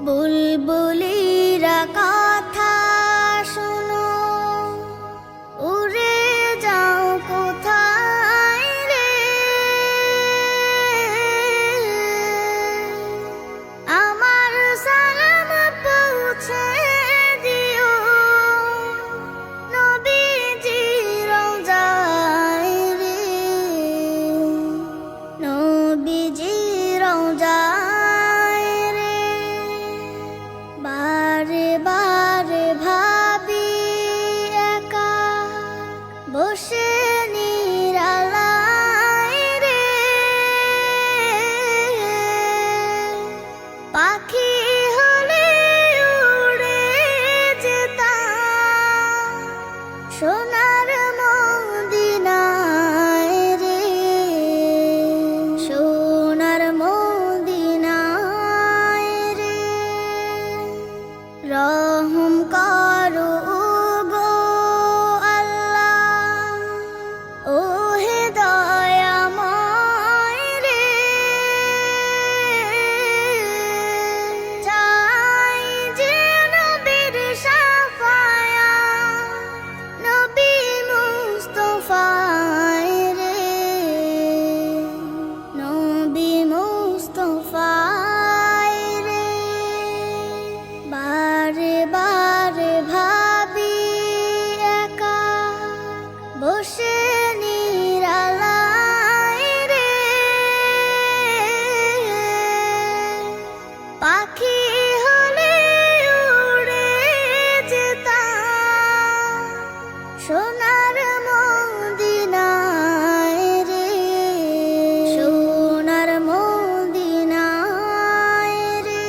বুলবুলিরা কথা শোনো, উড়ে যাও কোথায় রে? আমার সালাম পৌঁছে দিও নবীজির রওজায় রে, নবীজির রওজায় রে। বারে বারে ভাবি একা বসে নিরালায় রে, পাখি হলে উড়ে যেতাম সোনার মদিনায় রে, সোনার মদিনায় রে। রহম করো গো আল্লাহ, ও হে দয়াময় রে। চাই যে নবীর শাফায়াত, নবী মুস্তাফায় রে, নবী মুস্তাফায় রে। বারে বারে ভাবি একা বসে নিরালায় রে, পাখি হলে উড়ে যেতাম সোনার মদিনায় রে, সোনার মদিনায় রে।